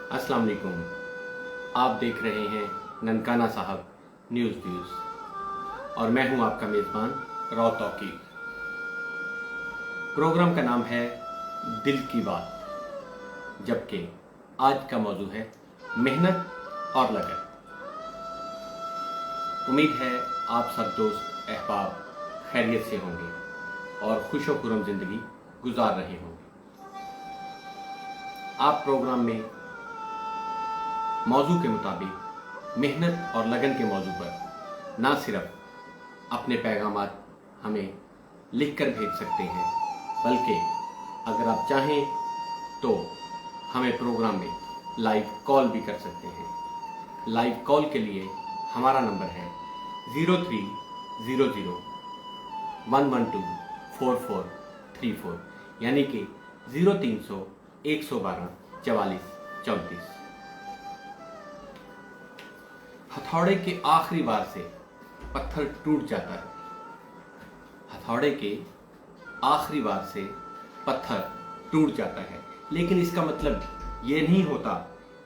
अस्सलाम वालेकुम। आप देख रहे हैं ननकाना साहब न्यूज़ और मैं हूं आपका मेज़बान राव तौकीर। प्रोग्राम का नाम है दिल की बात, जबकि आज का मौजू है मेहनत और लगन। उम्मीद है आप सब दोस्त अहबाब खैरियत से होंगे और खुश व खुर्रम ज़िंदगी गुजार रहे होंगे। आप प्रोग्राम में मौजू के मुताबिक मेहनत और लगन के मौजू पर ना सिर्फ अपने पैगामात हमें लिखकर भेज सकते हैं, बल्कि अगर आप चाहें तो हमें प्रोग्राम में लाइव कॉल भी कर सकते हैं। लाइव कॉल के लिए हमारा नंबर है 0300 112 4434, यानी कि 0300 112 44 34। हथौड़े के आखिरी बार से पत्थर टूट जाता है। हथौड़े के आखिरी बार से पत्थर टूट जाता है, लेकिन इसका मतलब ये नहीं होता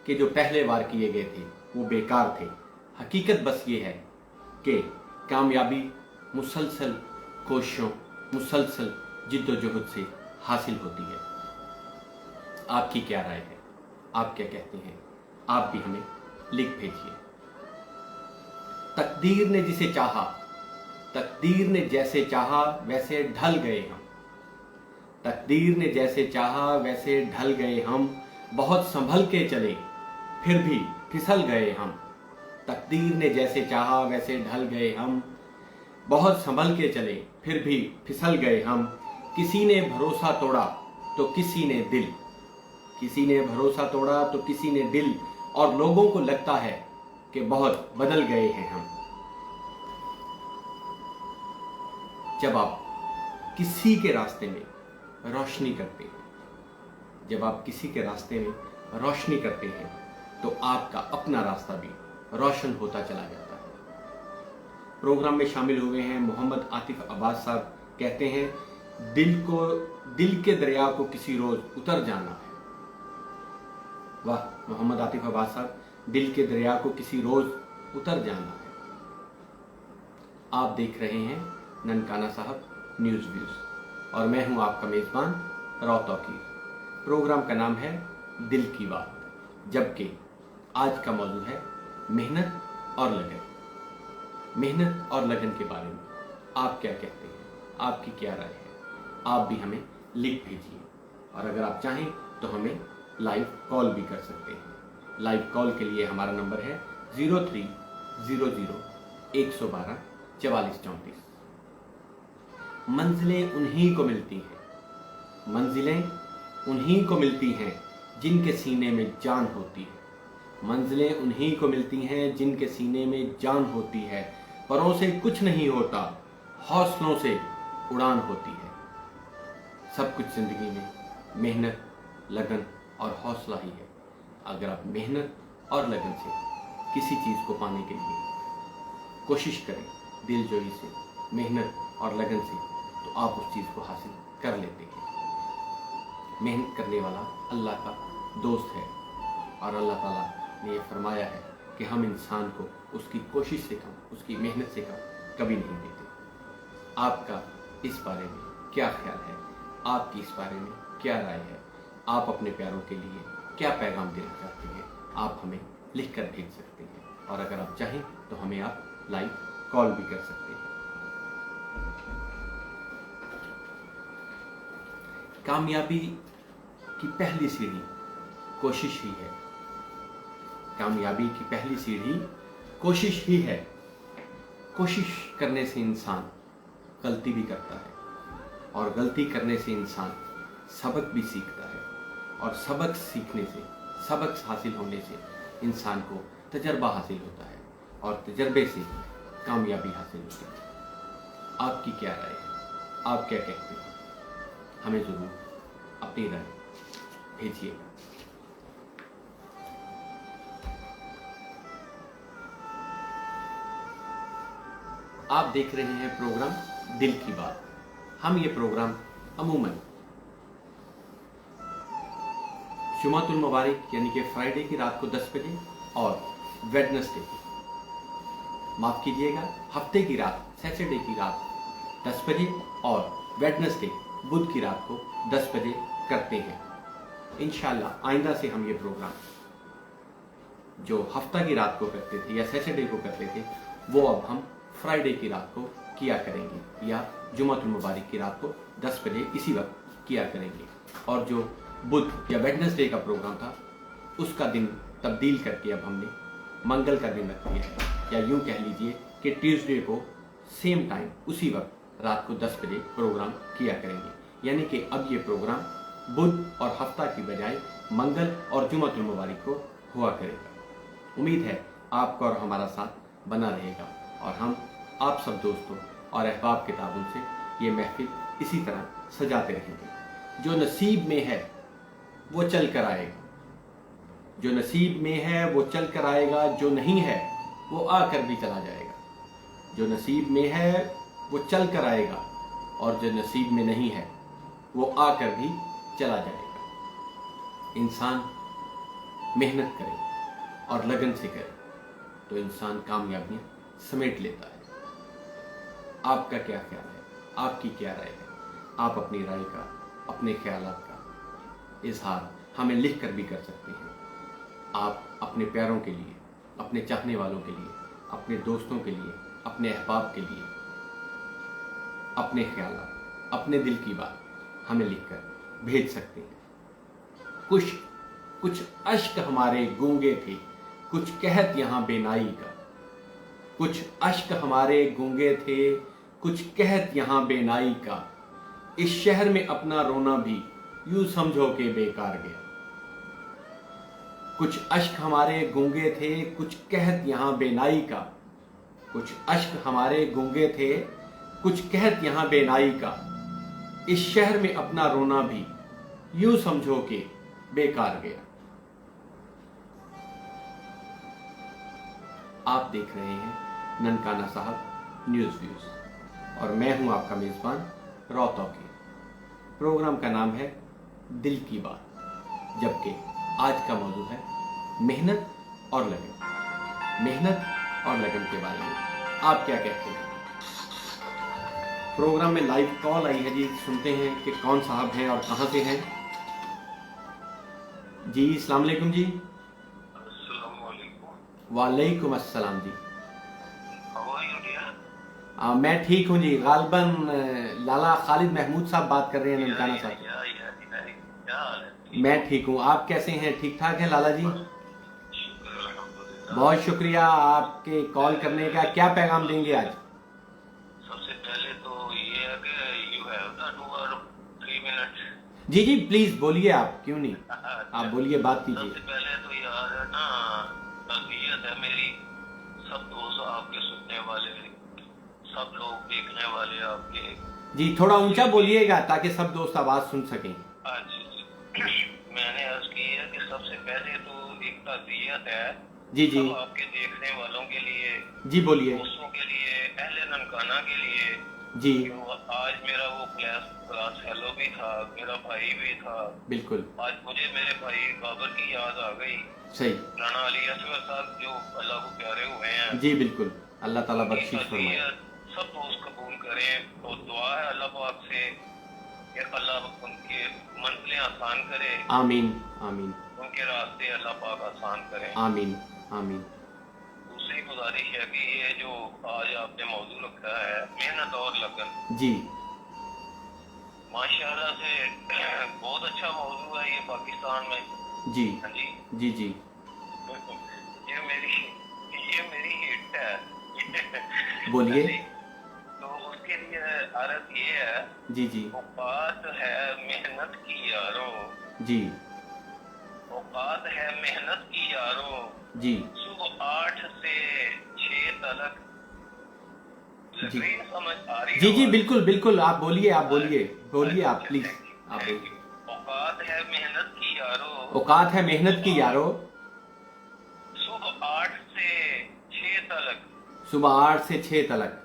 कि जो पहले वार किए गए थे वो बेकार थे। हकीकत बस ये है कि कामयाबी मुसलसल कोशिशों, मुसलसल जिद्दोजहद से हासिल होती है। आपकी क्या राय है? आप क्या कहते हैं? आप भी हमें लिख भेजिए। तकदीर ने जिसे चाहा, तकदीर ने जैसे चाहा वैसे ढल गए हम। तकदीर ने जैसे चाहा वैसे ढल गए हम, बहुत संभल के चले फिर भी फिसल गए हम। तकदीर ने जैसे चाहा वैसे ढल गए हम, बहुत संभल के चले फिर भी फिसल गए हम। किसी ने भरोसा तोड़ा तो किसी ने दिल, किसी ने भरोसा तोड़ा तो किसी ने दिल, और लोगों को लगता है कि बहुत बदल गए हैं हम। जब आप किसी के रास्ते में रोशनी करते हैं, जब आप किसी के रास्ते में रोशनी करते हैं तो आपका अपना रास्ता भी रोशन होता चला जाता है। प्रोग्राम में शामिल हुए हैं मोहम्मद आतिफ अब्बास साहब। कहते हैं दिल के दरिया को किसी रोज उतर जाना है। वाह मोहम्मद आतिफ अब्बास साहब, दिल के दरिया को किसी रोज उतर जाना है। आप देख रहे हैं ननकाना साहब न्यूज़ और मैं हूं आपका मेज़बान राव तौकीर। प्रोग्राम का नाम है दिल की बात, जबकि आज का मौजू है मेहनत और लगन। मेहनत और लगन के बारे में आप क्या कहते हैं? आपकी क्या राय है? आप भी हमें लिख भेजिए, और अगर आप चाहें तो हमें लाइव कॉल भी कर सकते हैं। लाइव कॉल के लिए हमारा नंबर है 0300 112 44 34। मंजिलें उन्हीं को मिलती हैं, मंजिलें उन्हीं को मिलती हैं जिनके सीने में जान होती है। मंजिलें उन्हीं को मिलती हैं जिनके सीने में जान होती है। परों से कुछ नहीं होता, हौसलों से उड़ान होती है। सब कुछ जिंदगी में मेहनत, लगन और हौसला ही है। अगर आप मेहनत और लगन से किसी चीज़ को पाने के लिए कोशिश करें, दिलजोई से, मेहनत और लगन से, तो आप उस चीज़ को हासिल कर लेते हैं। मेहनत करने वाला अल्लाह का दोस्त है, और अल्लाह ताला ने यह फरमाया है कि हम इंसान को उसकी कोशिश से कम, उसकी मेहनत से कम कभी नहीं देते। आपका इस बारे में क्या ख्याल है? आपकी इस बारे में क्या राय है? आप अपने प्यारों के लिए क्या पैगाम देना चाहते हैं? आप हमें लिख कर भेज सकते हैं, और अगर आप चाहें तो हमें आप लाइव कॉल भी कर सकते हैं। कामयाबी की पहली सीढ़ी कोशिश ही है। कामयाबी की पहली सीढ़ी कोशिश ही है। कोशिश करने से इंसान गलती भी करता है, और गलती करने से इंसान सबक भी सीखता है, और सबक सीखने से, सबक हासिल होने से इंसान को तजर्बा हासिल होता है, और तजर्बे से कामयाबी हासिल होती है। आपकी क्या राय है? आप क्या कहते हैं? हमें ज़रूर अपनी राय भेजिए। आप देख रहे हैं प्रोग्राम दिल की बात। हम ये प्रोग्राम अमूमन जुमातुल मुबारक यानी कि फ्राइडे की रात को 10 बजे और वेडनेसडे, माफ़ कीजिएगा, हफ्ते की रात सैटरडे की रात 10 बजे और वेडनेसडे बुध की रात को 10 बजे करते हैं। इंशाल्लाह आइंदा से हम ये प्रोग्राम जो हफ्ता की रात को करते थे या सैटरडे को करते थे वो अब हम फ्राइडे की रात को किया करेंगे या जुमातुल मुबारक की रात को 10 बजे इसी वक्त किया करेंगे। और जो बुध या वेडनेसडे का प्रोग्राम था उसका दिन तब्दील करके अब हमने मंगल का दिन रख दिया है, या यूं कह लीजिए कि ट्यूसडे को सेम टाइम उसी वक्त रात को 10 बजे प्रोग्राम किया करेंगे। यानी कि अब ये प्रोग्राम बुध और हफ्ता की बजाय मंगल और जुमातुल मुबारक को हुआ करेगा। उम्मीद है आपका और हमारा साथ बना रहेगा और हम आप सब दोस्तों और अहबाब किताबों से ये महफिल इसी तरह सजाते रहेंगे। जो नसीब में है वो चल कर आएगा, जो नसीब में है वो चल कर आएगा, जो नहीं है वो आकर भी चला जाएगा। जो नसीब में है वो चल कर आएगा और जो नसीब में नहीं है वो आकर भी चला जाएगा। इंसान मेहनत करे और लगन से करे तो इंसान कामयाबियां समेट लेता है। आपका क्या ख्याल है? आपकी क्या राय है? आप अपनी राय का, अपने ख्यालात का इजहार हमें लिख कर भी कर सकते हैं। आप अपने प्यारों के लिए, अपने चाहने वालों के लिए, अपने दोस्तों के लिए, अपने अहबाब के लिए अपने ख्यालात, अपने दिल की बात हमें लिखकर भेज सकते हैं। कुछ अश्क हमारे गूंगे थे, कुछ कहत यहाँ बेनाई का। कुछ अश्क हमारे गूंगे थे, कुछ कहत यहाँ बेनाई का। इस शहर में अपना रोना भी यूं समझो के बेकार गया। कुछ अश्क हमारे गूंगे थे, कुछ कहत यहाँ बेनाई का। कुछ अश्क हमारे गूंगे थे, कुछ कहत यहाँ बेनाई का। इस शहर में अपना रोना भी यूं समझो के बेकार गया। आप देख रहे हैं ननकाना साहब न्यूज़ व्यूज और मैं हूं आपका मेज़बान रौतौकी। प्रोग्राम का नाम है दिल की बात, जबकि आज का मौजूद है मेहनत और लगन। मेहनत और लगन के बारे में आप क्या कहते हैं? प्रोग्राम में लाइव कॉल आई है जी, सुनते हैं कि कौन साहब हैं और कहां से हैं। जी अस्सलाम वालेकुम जी। वालेकुम अस्सलाम जी। मैं ठीक हूँ जी। गालबन लाला खालिद महमूद साहब बात कर रहे हैं ननकाना साहब। मैं ठीक हूँ, आप कैसे हैं? ठीक ठाक हैं लाला जी? बहुत शुक्रिया आपके कॉल करने का। क्या पैगाम देंगे आज? सबसे पहले तो ये है कि यू हैव द 2 और 3 मिनट। जी जी प्लीज बोलिए, आप क्यों नहीं, आप बोलिए, बात कीजिए। सबसे पहले तो यार है ना, तस्वीर है मेरी, सब दोस्त आपके सुनने वाले, सब लोग देखने वाले आपके। जी थोड़ा ऊंचा बोलिएगा ताकि सब दोस्त आवाज सुन सकें। मैंने अर्ज की है कि सबसे पहले तो एक तस्वीर है जी जी आपके देखने वालों के लिए, जी बोलिए, दोस्तों के लिए, अहले ननकाना के लिए जी। आज मेरा वो क्लास फेलो भी था, मेरा भाई भी था। बिल्कुल। आज मुझे मेरे भाई बाबर की याद आ गई। सही। राणा अली असगर साहब जो अल्लाह को प्यारे हुए हैं। जी बिल्कुल, अल्लाह ताला बख्शिश फरमाए। सब दोस्त कबूल करें और दुआ है अल्लाह पाक से कि अल्लाह उनके मंजिलें आसान करे। आमीन आमीन। उनके रास्ते अल्लाह पाक आसान करे। आमीन आमीन। दूसरी गुजारिश है कि ये जो आज आपने मौजू रखा है मेहनत और लगन, जी माशाल्लाह से बहुत अच्छा मौजू है ये पाकिस्तान में। जी हाँ जी जी जी। ये मेरी हिट है। बोलिए। तो उसके लिए अर्ज ये है, जी जी। औकात है मेहनत की यारो, जी औकात है मेहनत की यारो, जी सुबह 8 से 6 तक। जी समझ आ रही जी जी बिल्कुल बिल्कुल, आप बोलिए, आप बोलिए, बोलिए आप प्लीज, आप बोलिए। औकात है मेहनत की यारो, औकात है मेहनत की यारो, सुबह 8 से 6 तक। सुबह 8 से 6 तक।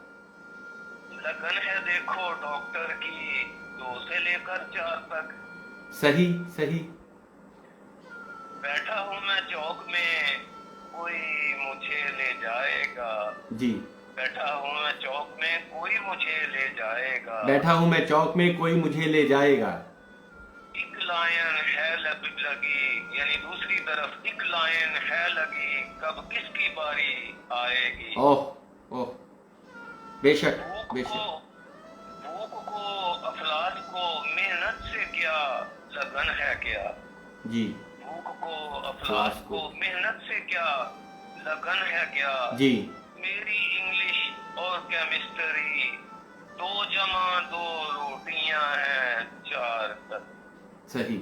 लगन है देखो डॉक्टर की 2 से लेकर 4 तक। सही सही। بیٹھا ہوں میں چوک میں کوئی مجھے لے جائے گا. جی. بیٹھا ہوں میں چوک میں کوئی مجھے لے جائے گا. بیٹھا ہوں میں چوک میں کوئی مجھے لے جائے گا. ایک لائن ہے لگی یعنی دوسری طرف ایک لائن ہے لگی کب کس کی باری آئے گی. اوہ اوہ، بے شک بے شک. بھوک کو افلاس کو محنت سے کیا لگن ہے کیا. جی. بھوک کو افلاس کو محنت سے کیا لگن ہے کیا. جی. میری انگلش اور کیمسٹری 2 جمع 2 روٹیاں ہیں 4 تک. صحیح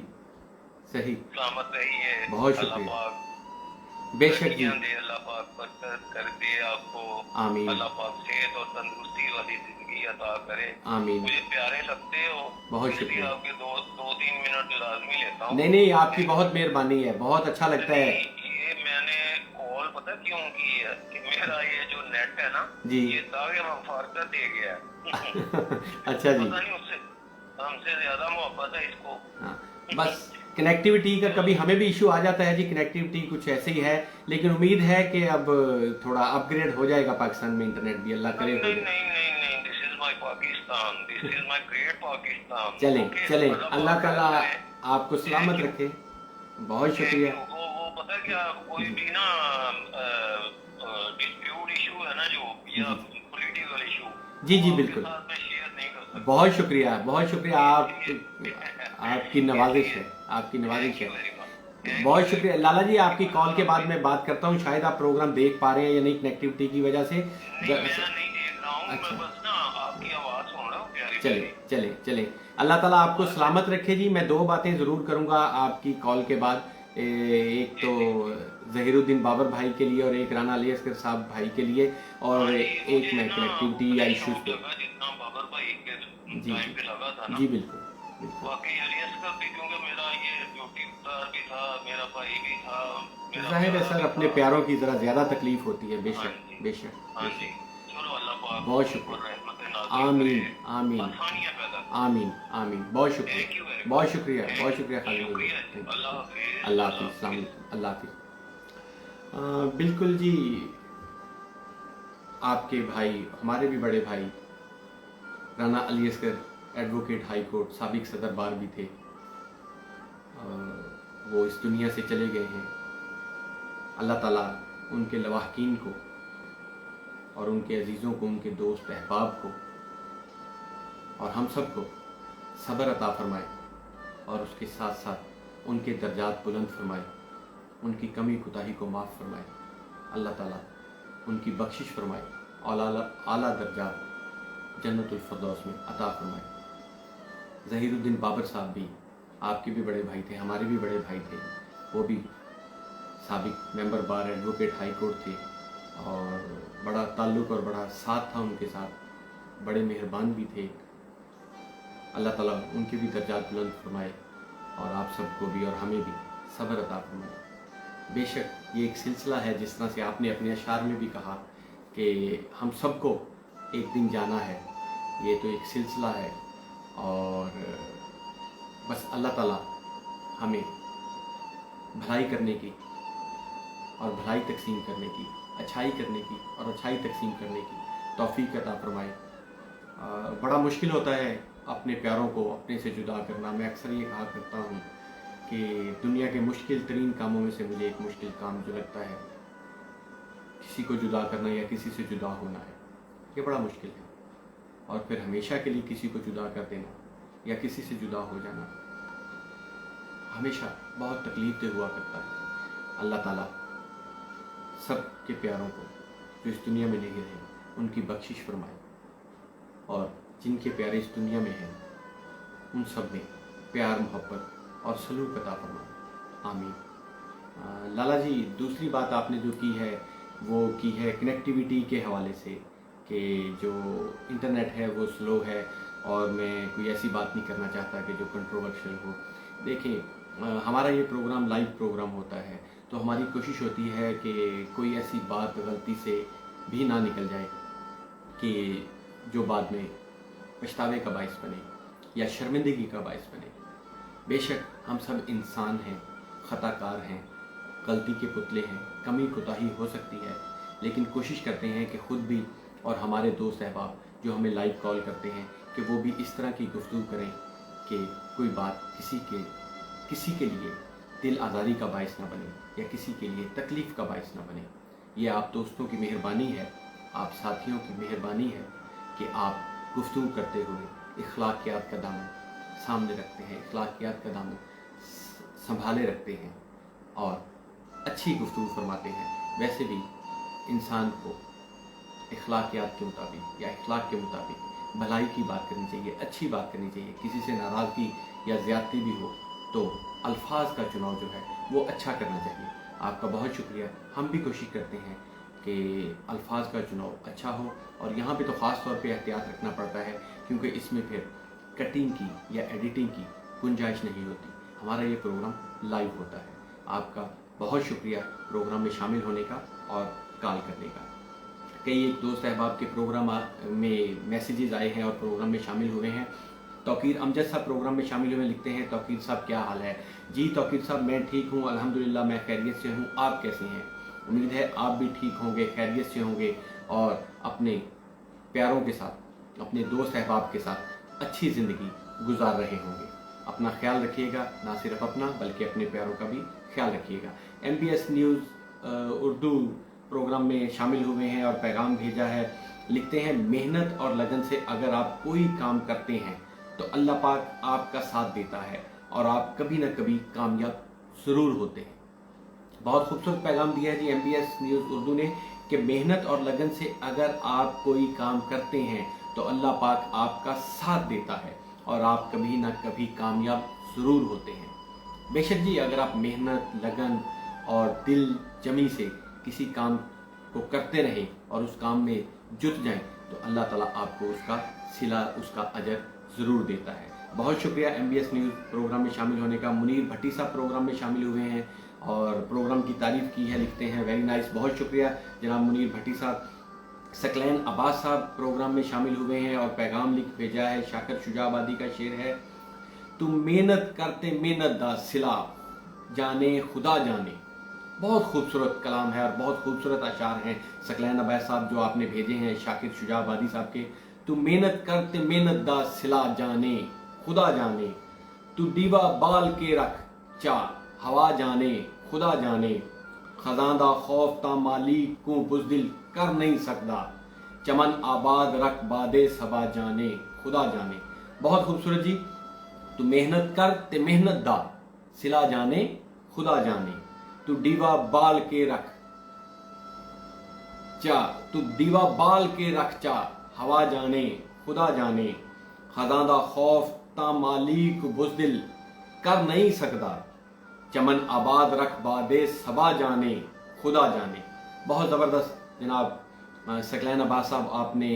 صحیح. سلامت رہیے. بہت اللہ شکریہ. پاک بے شک جی. دے اللہ پاک برکت کر دے آپ کو. آمین. اللہ پاک صحت اور تندرستی والی زندگی عطا کرے. آمین. مجھے پیارے لگتے ہو. بہت اس لیے شکریہ. آپ کے 2-3 منٹ لازمی لیتا ہوں. نہیں نہیں، آپ کی بہت مہربانی ہے، بہت اچھا لگتا ہے. یہ میں نے کال پتہ کیوں کی ہے کہ میرا یہ جو نیٹ ہے نا جی. یہ داغ مفارقت دے گیا ہے. اچھا جی. پتہ نہیں اس سے ہم سے زیادہ محبت ہے اس کو. ہاں بس کنیکٹیوٹی کا کبھی ہمیں بھی ایشو آ جاتا ہے جی. کنیکٹیوٹی کچھ ایسے ہی ہے، لیکن امید ہے کہ اب تھوڑا اپ گریڈ ہو جائے گا پاکستان میں انٹرنیٹ بھی، اللہ کرے. نہیں نہیں نہیں نہیں، دس از مائی پاکستان، دس از مائی گریٹ پاکستان. چلیں چلیں، اللہ تعالیٰ آپ کو سلامت رکھے. بہت شکریہ. وہ پتہ کیا کوئی بھی نا ڈسپیوٹ ایشو ہے نا جو یا پولیٹیکل ایشو، جی جی بالکل. میں شیئر نہیں کر سکتا. بہت شکریہ بہت شکریہ. آپ کی نوازش ہے، آپ کی نوازش ہے. بہت شکریہ لالا جی. آپ کی کال کے بعد میں بات کرتا ہوں. شاید آپ پروگرام دیکھ پا رہے ہیں یا نہیں کنیکٹیوٹی کی وجہ سے. نہیں میں نہیں دیکھ رہا ہوں. میں بس نا آپ کی آواز سن رہا ہوں پیاری. چلیں چلیں چلیں. اللہ تعالیٰ آپ کو سلامت رکھے جی. میں 2 باتیں ضرور کروں گا آپ کی کال کے بعد. ایک تو ظہیر الدین بابر بھائی کے لیے اور ایک رانا علی اصغر صاحب بھائی کے لیے، اور ایک میں کنیکٹیوٹی یا ایشوز پہ. جتنا بابر بھائی کے جی ٹائم پہ لگا تھا نا. جی بالکل. واقعی علی اصغر بھی کیونکہ میرا یہ ڈیوٹی دار بھی تھا، میرا بھائی بھی تھا. ظاہر ہے سر، اپنے پیاروں کی ذرا زیادہ تکلیف ہوتی ہے. بے شک بے شک. ہاں جی. چلو اللہ پاک بہت شکریہ. آمین آمین آمین آمین. بہت شکریہ بہت شکریہ بہت شکریہ خالد. اللہ حافظ. اللہ حافظ. السلام علیکم. اللہ حافظ. بالکل جی. آپ کے بھائی، ہمارے بھی بڑے بھائی Rana Ali Asghar advocate high court, سابق صدر بار بھی تھے. وہ اس دنیا سے چلے گئے ہیں. اللہ تعالیٰ ان کے لواحقین کو اور ان کے عزیزوں کو، ان کے دوست احباب کو اور ہم سب کو صبر عطا فرمائے، اور اس کے ساتھ ساتھ ان کے درجات بلند فرمائے، ان کی کمی کوتاہی کو معاف فرمائے. اللہ تعالیٰ ان کی بخشش فرمائے، اعلیٰ درجات جنت الفردوس میں عطا فرمائے. ظہیر الدین بابر صاحب بھی آپ کے بھی بڑے بھائی تھے، ہمارے بھی بڑے بھائی تھے. وہ بھی سابق ممبر بار ایڈوکیٹ ہائی کورٹ تھے، اور بڑا تعلق اور بڑا ساتھ تھا ان کے ساتھ. بڑے مہربان بھی تھے. اللہ تعالیٰ ان کے بھی درجات بلند فرمائے، اور آپ سب کو بھی اور ہمیں بھی صبر عطا فرمائے. بے شک یہ ایک سلسلہ ہے، جس طرح سے آپ نے اپنے اشعار میں بھی کہا کہ ہم سب کو ایک دن جانا ہے. یہ تو ایک سلسلہ ہے، اور بس اللہ تعالیٰ ہمیں بھلائی کرنے کی اور بھلائی تقسیم کرنے کی، اچھائی کرنے کی اور اچھائی تقسیم کرنے کی توفیق عطا فرمائے. بڑا مشکل ہوتا ہے اپنے پیاروں کو اپنے سے جدا کرنا. میں اکثر یہ کہا کرتا ہوں کہ دنیا کے مشکل ترین کاموں میں سے مجھے ایک مشکل کام جو لگتا ہے کسی کو جدا کرنا یا کسی سے جدا ہونا ہے. یہ بڑا مشکل ہے، اور پھر ہمیشہ کے لیے کسی کو جدا کر دینا یا کسی سے جدا ہو جانا ہمیشہ بہت تکلیف دہ ہوا کرتا ہے. اللہ تعالیٰ سب کے پیاروں کو جو اس دنیا میں نہیں رہے ان کی بخشش فرمائے، اور جن کے پیارے اس دنیا میں ہیں ان سب میں پیار، محبت اور سلوک عطا فرمائے. آمین. لالا جی، دوسری بات آپ نے جو کی ہے وہ کی ہے کنیکٹیویٹی کے حوالے سے، کہ جو انٹرنیٹ ہے وہ سلو ہے، اور میں کوئی ایسی بات نہیں کرنا چاہتا کہ جو کنٹروورشل ہو. دیکھیں، ہمارا یہ پروگرام لائیو پروگرام ہوتا ہے، تو ہماری کوشش ہوتی ہے کہ کوئی ایسی بات غلطی سے بھی نہ نکل جائے کہ جو بعد میں پچھتاوے کا باعث بنے یا شرمندگی کا باعث بنے. بے شک ہم سب انسان ہیں، खता कार हैं, गलती के पुतले हैं, कमी कोताही हो सकती है, लेकिन कोशिश करते हैं कि ख़ुद भी और हमारे दोस्त अहबाब जो हमें लाइव कॉल करते हैं कि वो भी इस तरह की गुफ्तगू करें कि कोई बात किसी के लिए दिल आज़ारी का बायस ना बने या किसी के लिए तकलीफ़ का बायस ना बने। ये आप दोस्तों की मेहरबानी है, आप साथियों की मेहरबानी है कि आप गुफ्तगू करते हुए इखलाकियात का दामन सामने रखते हैं, इखलाकियात का दामन संभाले रखते हैं और अच्छी गुफ्तगू फरमाते हैं। वैसे भी इंसान को इखलाकियात के मुताबिक या इखलाक के मुताबिक भलाई की बात करनी चाहिए, अच्छी बात करनी चाहिए। किसी से नाराज़गी या ज़्यादती भी हो तो अल्फाज का चुनाव जो है वो अच्छा करना चाहिए। आपका बहुत शुक्रिया। हम भी कोशिश करते हैं कि अल्फाज का चुनाव अच्छा हो और यहाँ पे तो ख़ास तौर पे एहतियात रखना पड़ता है क्योंकि इसमें फिर कटिंग की या एडिटिंग की गुंजाइश नहीं होती। हमारा ये प्रोग्राम लाइव होता है। आपका बहुत शुक्रिया प्रोग्राम में शामिल होने का और कॉल करने का। कई एक दोस्त अहबाब के प्रोग्राम में मैसेजेस आए हैं और प्रोग्राम में शामिल हुए हैं। तौकीर अमजद साहब प्रोग्राम में शामिल हुए, लिखते हैं तौकीर साहब क्या हाल है? जी तौकीर साहब मैं ठीक हूँ अल्हम्दुलिल्लाह, मैं खैरियत से हूँ। आप कैसे हैं? उम्मीद है आप भी ठीक होंगे, खैरियत से होंगे और अपने प्यारों के साथ, अपने दोस्त अहबाब के साथ अच्छी ज़िंदगी गुजार रहे होंगे। अपना ख्याल रखिएगा, ना सिर्फ अपना बल्कि अपने प्यारों का भी ख्याल रखिएगा। MBS न्यूज़ उर्दू प्रोग्राम में शामिल हुए हैं और पैगाम भेजा है, लिखते हैं मेहनत और लगन से अगर आप कोई काम करते हैं तो अल्लाह पाक आपका साथ देता है और आप कभी ना कभी कामयाब ज़रूर होते हैं। बहुत खूबसूरत पैगाम दिया है जी MBS न्यूज़ उर्दू ने कि मेहनत और लगन से अगर आप कोई काम करते हैं तो अल्लाह पाक आपका साथ देता है और आप कभी ना कभी कामयाब ज़रूर होते हैं। बेशक जी, अगर आप मेहनत, लगन और दिल जमी से किसी काम को करते रहें और उस काम में जुट जाएं तो अल्लाह ताला आपको उसका सिला, उसका अजर ज़रूर देता है। बहुत शुक्रिया MBS न्यूज़ प्रोग्राम में शामिल होने का। मुनीर भट्टी साहब प्रोग्राम में शामिल हुए हैं और प्रोग्राम की तारीफ़ की है, लिखते हैं वेरी नाइस। बहुत शुक्रिया जनाब मुनीर भट्टी साहब। सकलैन अब्बास साहब प्रोग्राम में शामिल हुए हैं और पैगाम लिख भेजा है। शाकिर शुजाबादी का शेर है, तुम मेहनत करते मेहनत दा सिला जाने खुदा जाने। बहुत खूबसूरत कलाम है और बहुत खूबसूरत अशार हैं सकलैन अब्बास साहब जो आपने भेजे हैं शाकिर शुजाबादी साहब के। तुम मेहनत करते मेहनत दा सिला जाने खुदा जाने, तू दीवा बाल के रख चा हवा जाने खुदा जाने, खजानदा खौफ ता मालिक को बुज़दिल कर नहीं सकता, चमन आबाद रख बादे सबा जाने खुदा जाने। बहुत खूबसूरत जी। तू मेहनत कर ते मेहनत दा सिला जाने खुदा जाने, तू दीवा बाल के रख चा, तू दीवा बाल के रख चा हवा जाने खुदा जाने, खजानदा खौफ ता मालिक बुज़दिल कर नहीं सकता, चमन आबाद रख बादे सबा जाने खुदा जाने। बहुत ज़बरदस्त जनाब सकलैन अब्बास साहब आपने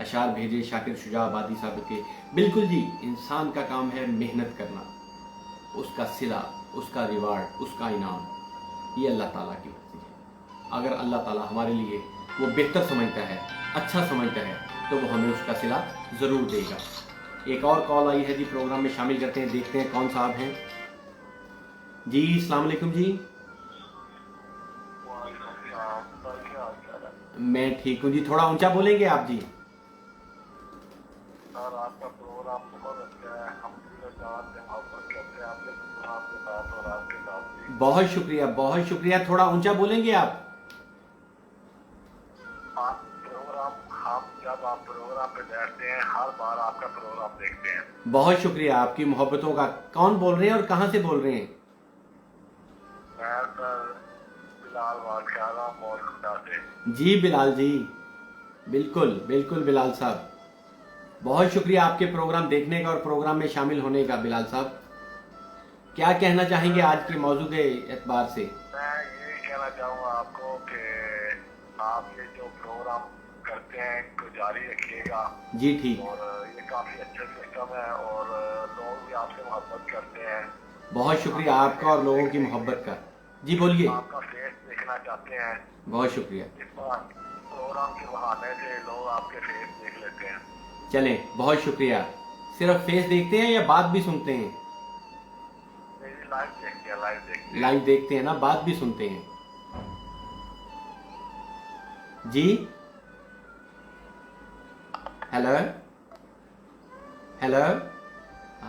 अशार भेजे शाकिर शुजाबादी साहब के। बिल्कुल जी, इंसान का काम है मेहनत करना, उसका सिला, उसका रिवार्ड, उसका इनाम ये अल्लाह ताला की मर्ज़ी है। अगर अल्लाह ताला हमारे लिए वो बेहतर समझता है, अच्छा समझता है तो वो हमें उसका सिला ज़रूर देगा। एक और कॉल आई है जी, प्रोग्राम में शामिल करते हैं, देखते हैं कौन साहब हैं जी। अस्सलाम वालेकुम जी। मैं ठीक हूँ जी, थोड़ा ऊंचा बोलेंगे आप जी। सर आपका प्रोग्राम बहुत अच्छा है, हम पूरे जान से मोहब्बत करते हैं आपके प्रोग्राम के साथ और आपके साथ भी। बहुत शुक्रिया, बहुत शुक्रिया। थोड़ा ऊंचा बोलेंगे आप। हम जब आप प्रोग्राम पे बैठते हैं हर बार आपका प्रोग्राम देखते हैं। बहुत शुक्रिया आपकी मोहब्बतों का। कौन बोल रहे हैं और कहाँ से बोल रहे हैं? मैं सर बिलाल वालखाना मौलखुदा से। जी बिलाल जी, बिल्कुल बिल्कुल बिलाल साहब, बहुत शुक्रिया आपके प्रोग्राम देखने का और प्रोग्राम में शामिल होने का। बिलाल साहब क्या कहना चाहेंगे आज के मौजू के एतबार से? मैं ये कहना चाहूँगा आपको कि आप ये जो प्रोग्राम करते हैं इनको जारी रखिएगा। जी ठीक। और ये काफ़ी अच्छा सिस्टम है और लोग भी आपसे मोहब्बत करते हैं। बहुत शुक्रिया आपका और लोगों की मोहब्बत का। जी बोलिए। आपका फेस देखना चाहते हैं। बहुत शुक्रिया। इस बार प्रोग्राम के बहाने से लोग आपके फेस देख लेते हैं। चलें, बहुत शुक्रिया। सिर्फ फेस देखते हैं या बात भी सुनते हैं? मेरी लाइव देखते हैं ना, बात भी सुनते हैं जी। हेलो हेलो,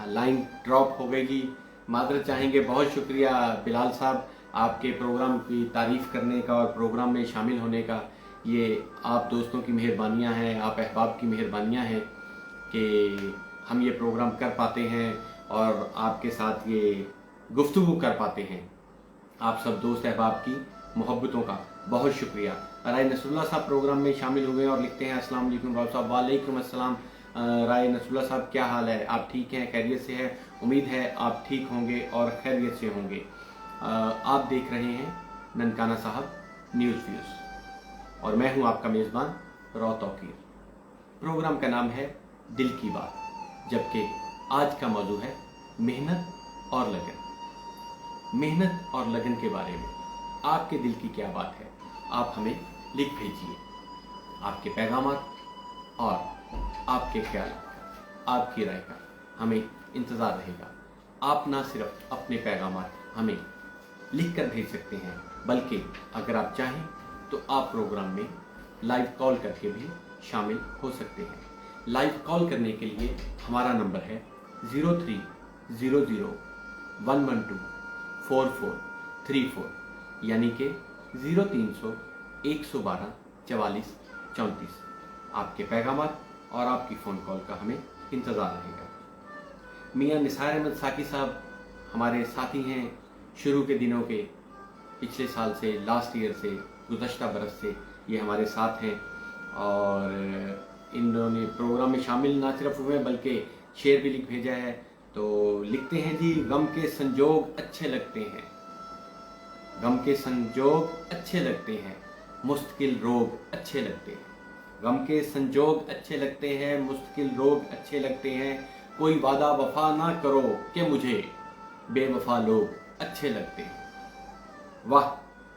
लाइन ड्रॉप हो गई जी, मादरत चाहेंगे। बहुत शुक्रिया बिलाल साहब आपके प्रोग्राम की तारीफ़ करने का और प्रोग्राम में शामिल होने का। ये आप दोस्तों की मेहरबानियां हैं, आप अहबाब की मेहरबानियां हैं कि हम ये प्रोग्राम कर पाते हैं और आपके साथ ये गुफ्तगू कर पाते हैं। आप सब दोस्त अहबाब की मोहब्बतों का बहुत शुक्रिया। राय नसरुल्लाह साहब प्रोग्राम में शामिल हुए और लिखते हैं अस्सलाम वालेकुम राव साहब। वालेकुम अस्सलाम राय नसरुल्लाह साहब, क्या हाल है? आप ठीक हैं, खैरियत से हैं? उम्मीद है आप ठीक होंगे और खैरियत से होंगे। आप देख रहे हैं ननकाना साहब न्यूज़ व्यूज़ और मैं हूं आपका मेज़बान रौ तौकीर। प्रोग्राम का नाम है दिल की बात, जबकि आज का मौजू है मेहनत और लगन। मेहनत और लगन के बारे में आपके दिल की क्या बात है, आप हमें लिख भेजिए। आपके पैगाम और आपके ख्याल का, आपकी राय का हमें इंतज़ार रहेगा। आप ना सिर्फ अपने पैगाम हमें लिख कर भेज सकते हैं, बल्कि अगर आप चाहें तो आप प्रोग्राम में लाइव कॉल करके भी शामिल हो सकते हैं। लाइव कॉल करने के लिए हमारा नंबर है 0300-112-4434, यानी कि 0300-112-4434। आपके पैगाम और आपकी फ़ोन कॉल का हमें इंतज़ार रहेगा। मियाँ निसार अहमद साकी साहब हमारे साथी हैं शुरू के दिनों के, पिछले साल से, लास्ट ईयर से, गुज़श्ता बरस से ये हमारे साथ हैं और इन्होंने प्रोग्राम में शामिल ना सिर्फ हुए बल्कि शेर भी लिख भेजा है। तो लिखते हैं जी, गम के संजोग अच्छे लगते हैं, गम के संजोग अच्छे लगते हैं, मुश्किल रोग अच्छे लगते हैं। गम के संजोग अच्छे लगते हैं, मुश्किल रोग अच्छे लगते हैं, कोई वादा वफा ना करो कि मुझे बेवफा लोग अच्छे लगते हैं। वाह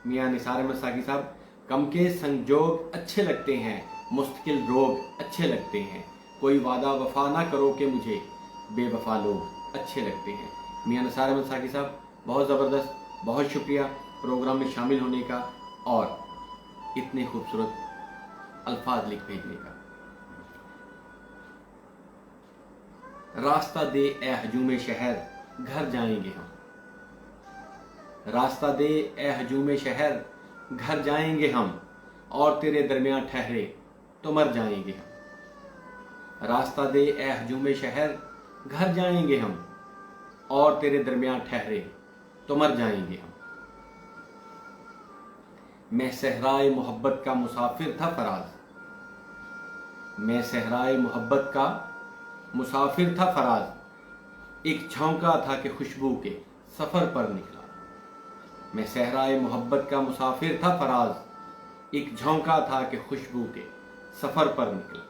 मियाँ निसार अहमद साकी साहब, गम के संजोग अच्छे लगते हैं, मुश्किल रोग अच्छे लगते हैं, कोई वादा वफा ना करो कि मुझे बेवफा लोग अच्छे लगते हैं। मियाँ निसार अहमद साकी साहब बहुत ज़बरदस्त, बहुत शुक्रिया प्रोग्राम में शामिल होने का और इतने खूबसूरत अल्फाज लिख भेजने का। रास्ता दे ए हजूम शहर, घर जाएंगे हम। रास्ता दे ए हजूम शहर, घर जाएंगे हम, और तेरे दरमियान ठहरे तो मर जाएंगे हम। रास्ता दे ए हजूम शहर, घर जाएंगे हम, और तेरे दरमियान ठहरे तो मर जाएंगे हम। मैं सहराए मोहब्बत का मुसाफिर था फराज, मैं सहराए मोहब्बत का मुसाफिर था फराज, एक झोंका था कि खुशबू के सफर पर निकला। मैं सहराए मोहब्बत का मुसाफिर था फराज, एक झोंका था कि खुशबू के सफर पर निकला।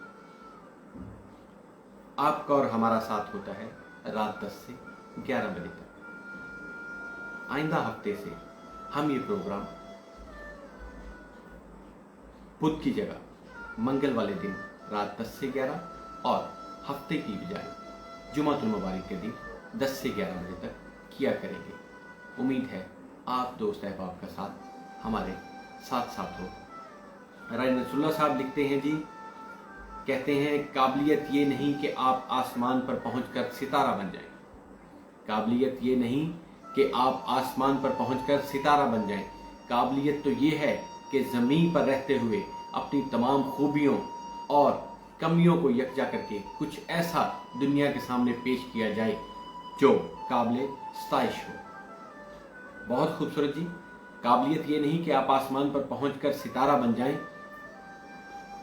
आपका और हमारा साथ होता है रात 10 से 11 बजे तक। आइंदा हफ्ते से हम ये प्रोग्राम बुध की जगह मंगल वाले दिन रात 10 से 11 और हफ्ते की बजाय जुमातुल मुबारक के दिन 10 से 11 बजे तक किया करेंगे। उम्मीद है आप दोस्त अहबाब का साथ हमारे साथ साथ हो। राय नसरुल्लाह साहब लिखते हैं जी, कहते हैं काबिलियत ये नहीं कि आप आसमान पर पहुंचकर सितारा बन जाएं। काबिलियत ये नहीं कि आप आसमान पर पहुंचकर सितारा बन जाएं। काबिलियत तो ये है कि ज़मीन पर रहते हुए अपनी तमाम खूबियों और कमियों को यकजा करके कुछ ऐसा दुनिया के सामने पेश किया जाए जो काबिल सताइश हो। बहुत खूबसूरत जी। काबिलियत ये नहीं कि आप आसमान पर पहुंचकर सितारा बन जाएं,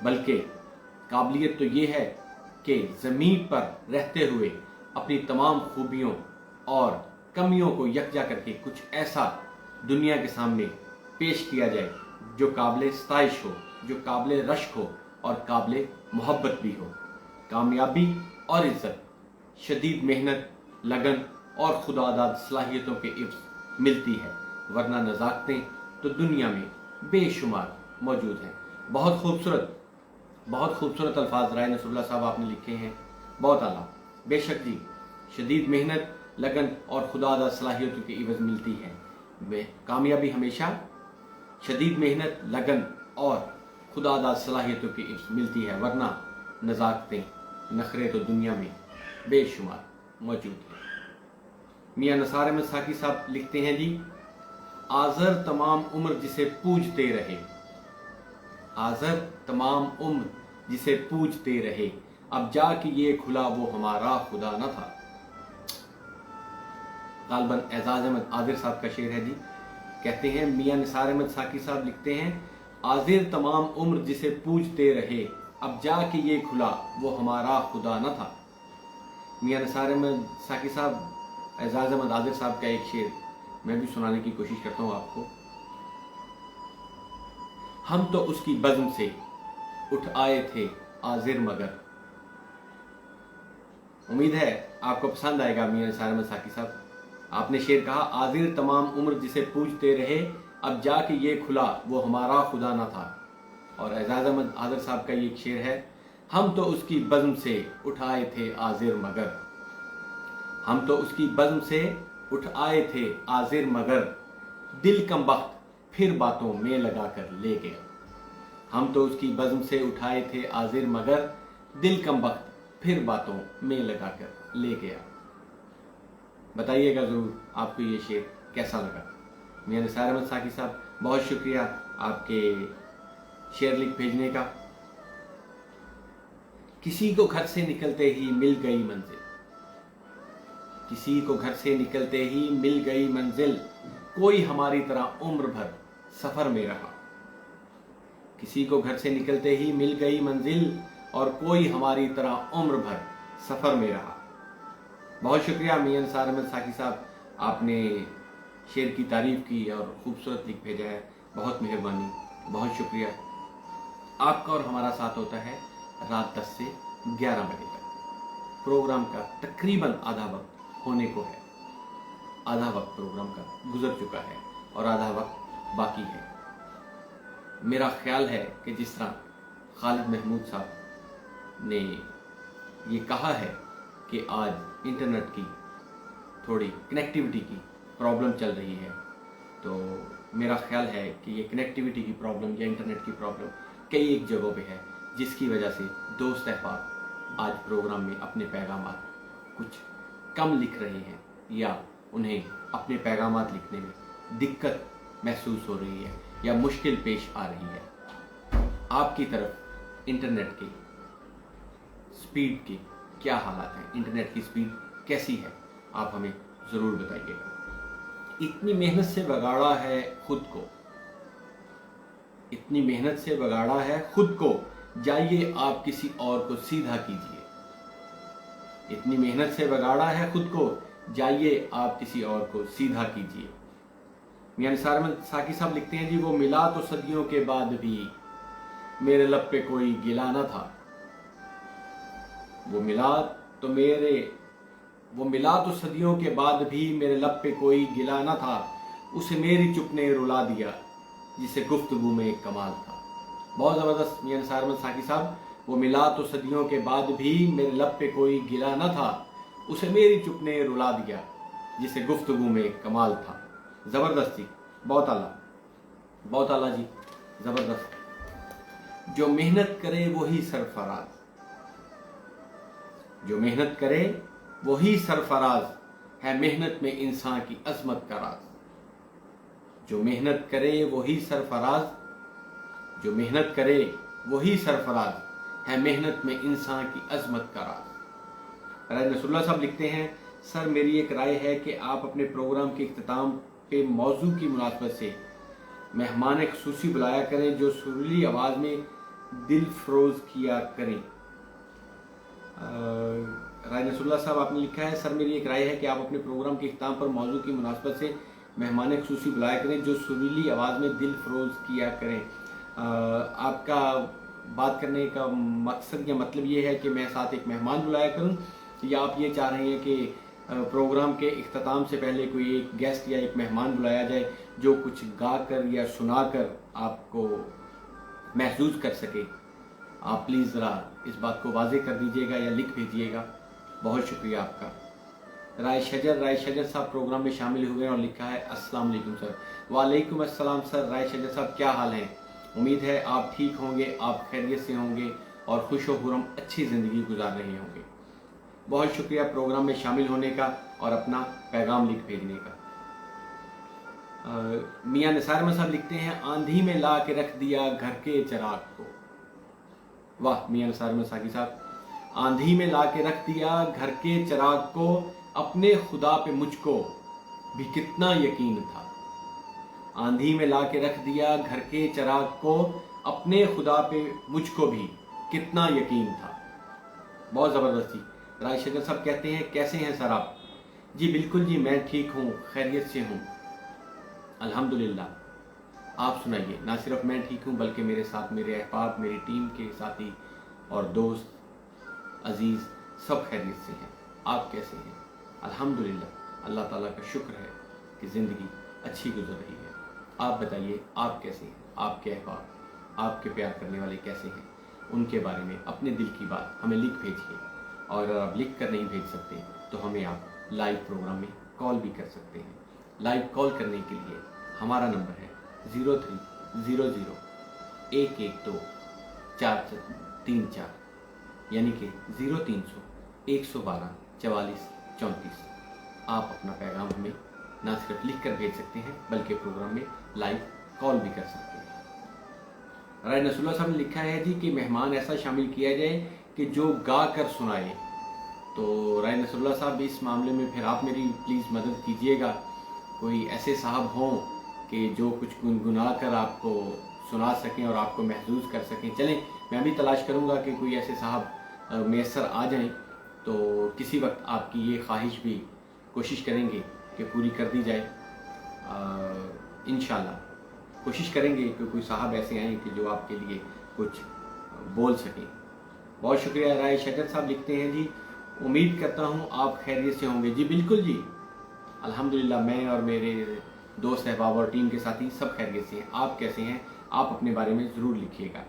बल्कि काबिलियत तो ये है कि ज़मीन पर रहते हुए अपनी तमाम खूबियों और कमियों को यकजा करके कुछ ऐसा दुनिया के सामने पेश किया जाए जो काबिल सताइश हो, जो काबिल रश्क हो और काबिल मोहब्बत भी हो। कामयाबी और इज्जत शदीद मेहनत, लगन और खुदादाद सलाहियतों के इव्ज़ मिलती है, वरना नज़ाकतें तो दुनिया में बेशुमार मौजूद हैं। बहुत खूबसूरत अल्फाज राय नसरुल्लाह साहब आपने लिखे हैं, बहुत आला। बेशक जी, शदीद मेहनत, लगन और खुदादा सलाहियतों की इवज़ मिलती है। कामयाबी हमेशा शदीद मेहनत, लगन और खुदादा सलाहियतों की इवज़ मिलती है, वरना नज़ाकतें, नखरे तो दुनिया में बेशुमार मौजूद हैं। मियाँ नसार अहमद साकी साहब लिखते हैं जी, आज़र तमाम उम्र जिसे पूजते रहे, आज़र तमाम उम्र जिसे पूजते रहे, अब जाके ये खुला वो हमारा खुदा न था। गालबन एजाज अहमद आदिर साहब का शेर है जी। कहते हैं मियाँ निसार अहमद साकी साहब लिखते हैं, आज़िर तमाम उम्र जिसे पूजते रहे, अब जाके ये खुला वो हमारा खुदा न था। मियाँ निसार अहमद साकी साहब, एजाज अहमद आदिर साहब का एक शेर मैं भी सुनाने की कोशिश करता हूँ आपको। हम तो उसकी बज़्म से उठ आए थे आज़िर मगर। उम्मीद है आपको पसंद आएगा मियाँ निसार अहमद साकी साहब। आपने शेर कहा, आज़िर तमाम उम्र जिसे पूजते रहे, अब जाके ये खुला वो हमारा खुदा ना था। और एजाज अहमद आदिर साहब का ये एक शेर है, हम तो उसकी बज़्म से उठ आए थे आज़िर मगर, हम तो उसकी बज़्म से उठ आए थे आज़िर मगर, दिल कमबख्त फिर बातों में लगा कर ले गया। हम तो उसकी बज़्म से उठाए थे आज़िर मगर, दिल कमबख्त फिर बातों में लगा कर ले गया। बताइएगा ज़रूर आपको ये शेर कैसा लगा। मियाँ निसार अहमद साकी साहब, बहुत शुक्रिया आपके शेर लिख भेजने का। किसी को घर से निकलते ही मिल गई मंजिल, किसी को घर से निकलते ही मिल गई मंजिल, कोई हमारी तरह उम्र भर सफर में रहा। किसी को घर से निकलते ही मिल गई मंजिल और कोई हमारी तरह उम्र भर सफर में रहा। बहुत शुक्रिया मियाँ निसार अहमद साकी साहब, आपने शेर की तारीफ की और खूबसूरत लिख भेजा है, बहुत मेहरबानी, बहुत शुक्रिया। आपका और हमारा साथ होता है रात 10 से 11 बजे तक। प्रोग्राम का तकरीबन आधा वक्त होने को है, आधा वक्त प्रोग्राम का गुजर चुका है और आधा वक्त बाकी है। मेरा ख्याल है कि जिस तरह खालिद महमूद साहब ने ये कहा है कि आज इंटरनेट की थोड़ी कनेक्टिविटी की प्रॉब्लम चल रही है, तो मेरा ख्याल है कि ये कनेक्टिविटी की प्रॉब्लम या इंटरनेट की प्रॉब्लम कई एक जगहों पे है, जिसकी वजह से दोस्त अहबाब आज प्रोग्राम में अपने पैगामात कुछ कम लिख रहे हैं या उन्हें अपने पैगामात लिखने में दिक्कत महसूस हो रही है या मुश्किल पेश आ रही है। आपकी तरफ इंटरनेट की स्पीड की क्या हालात हैं, इंटरनेट की स्पीड कैसी है, आप हमें ज़रूर बताइएगा। इतनी मेहनत से बगाड़ा है खुद को, इतनी मेहनत से बगाड़ा है खुद को, जाइए आप किसी और को सीधा कीजिए। इतनी मेहनत से बगाड़ा है खुद को, जाइए आप किसी और को सीधा कीजिए। मियाँ निसार अहमद साकी साहब लिखते हैं जी, वो मिला तो सदियों के बाद भी मेरे लब पे कोई गिला न था। वो मिला तो सदियों के बाद भी मेरे लब पे कोई गिला न था, उसे मेरी चुप ने रुला दिया जिसे गुफ्तगू में कमाल था। बहुत ज़बरदस्त मियाँ निसार अहमद साकी साहब, वो मिला तो सदियों के बाद भी मेरे लब पे कोई गिला न था, उसे मेरी चुप ने रुला दिया जिसे गुफ्तगू में कमाल था। ज़बरदस्त जी, बहुत आला जी, ज़बरदस्त। जो मेहनत करे वही सरफराज, जो मेहनत करे वही सरफराज है, मेहनत में इंसान की अजमत का राज। जो मेहनत करे वही सरफराज, जो मेहनत करे वही सरफराज है, मेहनत में इंसान की अजमत का राज। राय नसरुल्लाह साहब लिखते हैं, सर मेरी एक राय है कि आप अपने प्रोग्राम के इख्तिताम पे मौजू की मुनासबत से मेहमान खुसूसी बुलाया करें जो सुरीली आवाज़ में दिल फरोज किया करें। राय नसरुल्लाह साहब आपने लिखा है, सर मेरी एक राय है कि आप अपने प्रोग्राम के इख्तिताम पर मौजू की मुनासबत से मेहमान खुसूसी बुलाया करें जो सुरीली आवाज़ में दिल फरोज किया करें। आपका बात करने का मकसद या मतलब ये है कि मैं साथ एक मेहमान बुलाया करूं, या आप ये चाह रहे हैं कि प्रोग्राम के इख्तिताम से पहले कोई एक गेस्ट या एक मेहमान बुलाया जाए जो कुछ गा कर या सुना कर आपको महसूस कर सके। आप प्लीज़ ज़रा इस बात को वाज़ेह कर दीजिएगा या लिख भेजिएगा। बहुत शुक्रिया आपका। राय शजर साहब प्रोग्राम में शामिल हुए और लिखा है अस्सलाम वालेकुम सर। वालेकुम अस्सलाम सर। राय शजर साहब क्या हाल है? उम्मीद है आप ठीक होंगे, आप खैरियत से होंगे और खुश व खुर्रम अच्छी ज़िंदगी गुजार रहे होंगे। बहुत शुक्रिया प्रोग्राम में शामिल होने का और अपना पैगाम लिख भेजने का। मियाँ निसार अहमद साहब लिखते हैं आंधी में ला के रख दिया घर के चिराग को। वाह मियाँ निसार अहमद साकी साहब, आंधी में ला के रख दिया घर के चिराग को, अपने खुदा पे मुझको भी कितना यकीन था। आंधी में ला के रख दिया घर के चिराग को, अपने खुदा पे मुझको भी कितना यकीन था। बहुत ज़बरदस्ती। राय शजर साहब कहते हैं कैसे हैं सर आप? जी बिल्कुल जी, मैं ठीक हूँ, खैरियत से हूँ अल्हम्दुलिल्लाह। आप सुनाइए। ना सिर्फ मैं ठीक हूँ बल्कि मेरे साथ मेरे अहबाब, मेरी टीम के साथी और दोस्त अजीज़ सब खैरियत से हैं। आप कैसे हैं? अल्हम्दुलिल्लाह, अल्लाह ताला का शुक्र है कि ज़िंदगी अच्छी गुजर रही है। आप बताइए आप कैसे हैं? आपके अहबाब, आपके प्यार करने वाले कैसे हैं? उनके बारे में अपने दिल की बात हमें लिख भेजिए। और अगर आप लिख कर नहीं भेज सकते तो हमें आप लाइव प्रोग्राम में कॉल भी कर सकते हैं। लाइव कॉल करने के लिए हमारा नंबर है 0300-112-434, यानी कि 0300-112-4434। आप अपना पैगाम हमें ना सिर्फ लिख कर भेज सकते हैं बल्कि प्रोग्राम में लाइव कॉल भी कर सकते हैं। राय नसरुल्लाह साहब ने लिखा है जी कि मेहमान ऐसा शामिल किया जाए कि जो गा कर सुनाए। तो राय नसरुल्लाह साहब इस मामले में फिर आप मेरी प्लीज़ मदद कीजिएगा। कोई ऐसे साहब हों कि जो कुछ गुनगुना कर आपको सुना सकें और आपको महसूस कर सकें। चलें, मैं भी तलाश करूंगा कि कोई ऐसे साहब मैसर आ जाएं, तो किसी वक्त आपकी ये ख्वाहिश भी कोशिश करेंगे कि पूरी कर दी जाए। इंशाल्लाह कोशिश करेंगे कि कोई साहब ऐसे आएँ कि जो आपके लिए कुछ बोल सकें। बहुत शुक्रिया। राय शजर साहब लिखते हैं जी उम्मीद करता हूँ आप खैरियत से होंगे। जी बिल्कुल जी, अल्हम्दुलिल्लाह मैं और मेरे दोस्त अहबाब और टीम के साथी सब खैरियत से हैं। आप कैसे हैं? आप अपने बारे में ज़रूर लिखिएगा।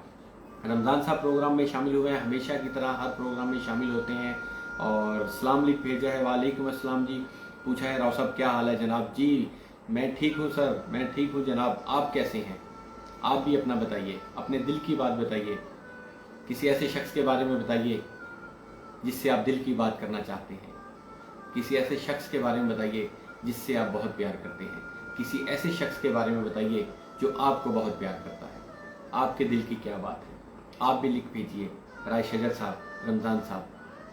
रमज़ान साहब प्रोग्राम में शामिल हुए हैं, हमेशा की तरह हर प्रोग्राम में शामिल होते हैं और सलाम लिख भेजा है। वालेकुम अस्सलाम जी। पूछा है राव साहब क्या हाल है जनाब? जी मैं ठीक हूँ सर, मैं ठीक हूँ जनाब। आप कैसे हैं? आप भी अपना बताइए, अपने दिल की बात बताइए। किसी ऐसे शख्स के बारे में बताइए जिससे आप दिल की बात करना चाहते हैं। किसी ऐसे शख्स के बारे में बताइए जिससे आप बहुत प्यार करते हैं। किसी ऐसे शख्स के बारे में बताइए जो आपको बहुत प्यार करता है। आपके दिल की क्या बात है? आप भी लिख भेजिए। राय शजर साहब, रमज़ान साहब,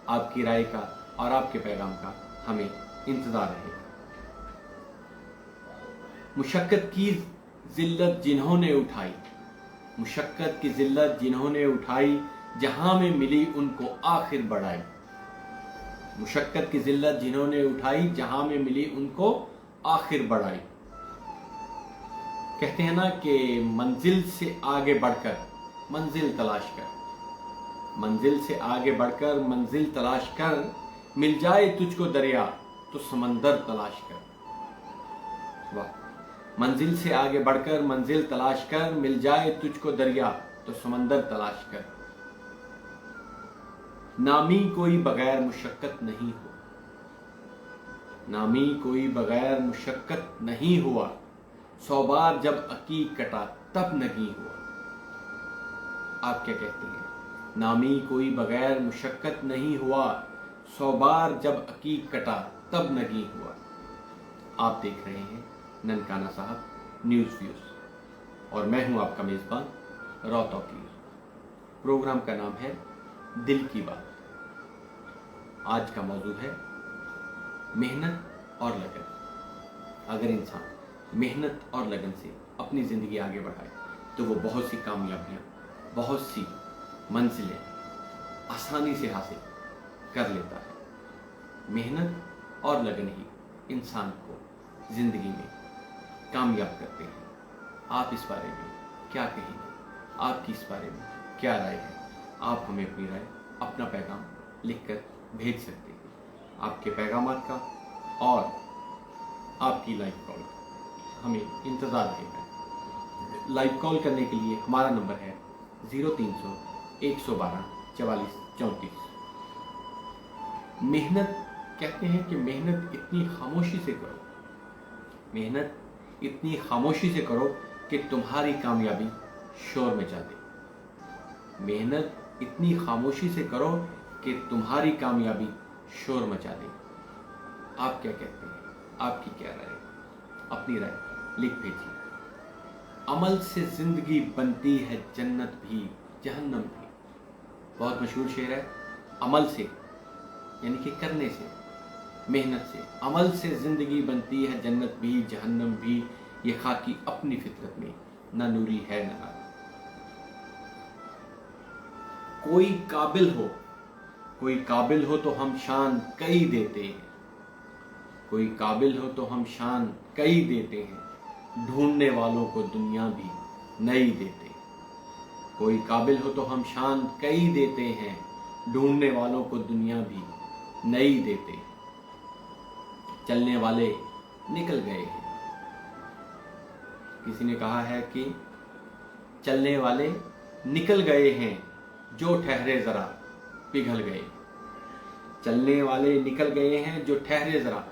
आपकी राय का और आपके पैगाम का हमें इंतज़ार रहेगा। मुशक्क़त की ज़िल्लत जिन्होंने उठाई, मुशक्क़त की ज़िल्लत जिन्होंने उठाई, जहां में मिली उनको आखिर बढ़ाई। मुशक्क़त की ज़िल्लत जिन्होंने उठाई, जहां में मिली उनको आखिर बढ़ाई। कहते हैं ना कि मंजिल से आगे बढ़कर मंजिल तलाश कर, मंजिल से आगे बढ़कर मंजिल तलाश कर, मिल जाए तुझको दरिया तो समंदर तलाश कर। वाह। मंजिल से आगे बढ़कर मंजिल तलाश कर, मिल जाए तुझको दरिया तो समंदर तलाश कर। नामी कोई बगैर मुशक्कत नहीं हो, नामी कोई बगैर मुशक्कत नहीं हुआ, 100 बार जब अकीक कटा तब नहीं हुआ। आप क्या कहते हैं? नामी कोई बगैर मुशक्कत नहीं हुआ, 100 बार जब अकीक कटा तब नहीं हुआ। आप देख रहे हैं ननकाना साहब न्यूज़ व्यूज़ और मैं हूं आपका मेज़बान रॉ तौकीर। प्रोग्राम का नाम है दिल की बात। आज का मौजू है मेहनत और लगन। अगर इंसान मेहनत और लगन से अपनी ज़िंदगी आगे बढ़ाए तो वो बहुत सी कामयाबियाँ, बहुत सी मंजिलें आसानी से हासिल कर लेता है। मेहनत और लगन ही इंसान को ज़िंदगी में कामयाब करते हैं। आप इस बारे में क्या कहेंगे? आपकी इस बारे में क्या राय है? आप हमें अपनी राय, अपना पैगाम लिखकर भेज सकते हैं। आपके पैगामात का और आपकी लाइव कॉल का हमें इंतज़ार रहेगा। लाइव कॉल करने के लिए हमारा नंबर है 0300-112-4434। मेहनत कहते हैं कि मेहनत इतनी खामोशी से करो, मेहनत इतनी खामोशी से करो कि तुम्हारी कामयाबी शोर मचा दे। मेहनत इतनी खामोशी से करो कि तुम्हारी कामयाबी शोर मचा दे। आप क्या कहते हैं? आपकी क्या राय है? अपनी राय लिख भेजिए। अमल से जिंदगी बनती है जन्नत भी जहन्नम भी। बहुत मशहूर शेर है। अमल से यानी कि करने से, मेहनत से, अमल से जिंदगी बनती है जन्नत भी जहन्नम भी, ये खाकी अपनी फितरत में न नूरी है न नारी। कोई काबिल हो तो हम शान कई देते हैं, कोई काबिल हो तो हम शान कई देते हैं, ढूंढने वालों को दुनिया भी नई देते हैं। कोई काबिल हो तो हम शान कई देते हैं, ढूंढने वालों को दुनिया भी नई देते हैं। चलने वाले निकल गए हैं। किसी ने कहा है कि चलने वाले निकल गए हैं, जो ठहरे जरा पिघल गए। चलने वाले निकल गए हैं, जो ठहरे जरा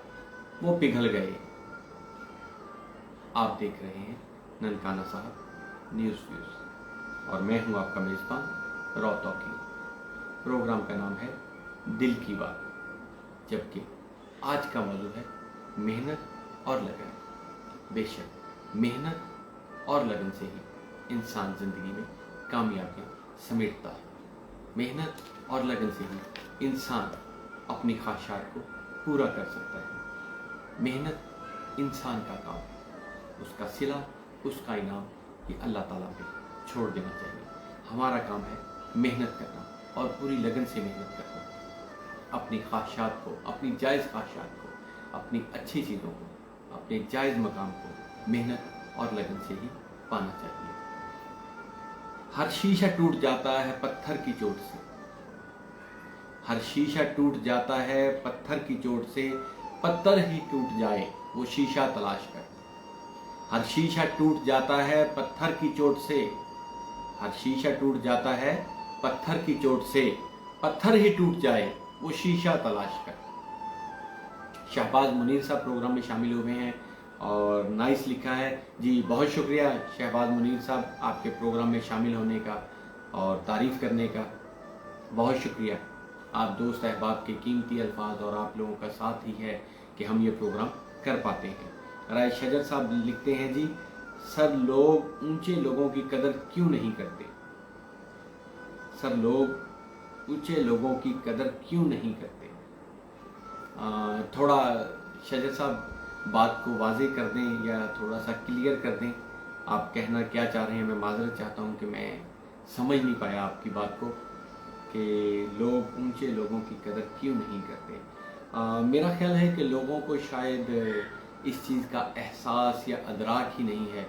वो पिघल गए। आप देख रहे हैं ननकाना साहब न्यूज़ व्यूज और मैं हूं आपका मेजबान रॉ टॉकिंग। प्रोग्राम का नाम है दिल की बात, जबकि आज का मौजूद है मेहनत और लगन। बेशक मेहनत और लगन से ही इंसान जिंदगी में कामयाबियां समेटता है। मेहनत और लगन से ही इंसान अपनी ख्वाहिशात को पूरा कर सकता है। मेहनत इंसान का काम है, उसका सिला, उसका इनाम ये अल्लाह ताला पे छोड़ देना चाहिए। हमारा काम है मेहनत करना और पूरी लगन से मेहनत करना। अपनी ख्वाहिशात को, अपनी जायज़ ख्वाहिशात को, अपनी अच्छी चीज़ों को, अपने जायज़ मकाम को मेहनत और लगन से ही पाना चाहिए। हर शीशा टूट जाता है पत्थर की चोट से, हर शीशा टूट जाता है पत्थर की चोट से, पत्थर ही टूट जाए वो शीशा तलाश कर। हर शीशा टूट जाता है पत्थर की चोट से, हर शीशा टूट जाता है पत्थर की चोट से, पत्थर ही टूट जाए वो शीशा तलाश कर। शहबाज मुनीर साहब प्रोग्राम में शामिल हुए हैं और नाइस लिखा है। जी बहुत शुक्रिया शहबाज मुनीर साहब, आपके प्रोग्राम में शामिल होने का और तारीफ़ करने का बहुत शुक्रिया। आप दोस्त अहबाब के कीमती अल्फाज और आप लोगों का साथ ही है कि हम ये प्रोग्राम कर पाते हैं। राय शजर साहब लिखते हैं जी, सब लोग ऊंचे लोगों की कदर क्यों नहीं करते? सब लोग ऊंचे लोगों की कदर क्यों नहीं करते? थोड़ा शजर साहब बात को वाज़ेह कर दें या थोड़ा सा क्लियर कर दें। आप कहना क्या चाह रहे हैं? मैं माजरत चाहता हूं कि मैं समझ नहीं पाया आपकी बात को कि लोग ऊंचे लोगों की कदर क्यों नहीं करते। मेरा ख्याल है कि लोगों को शायद इस चीज़ का एहसास या अदराक ही नहीं है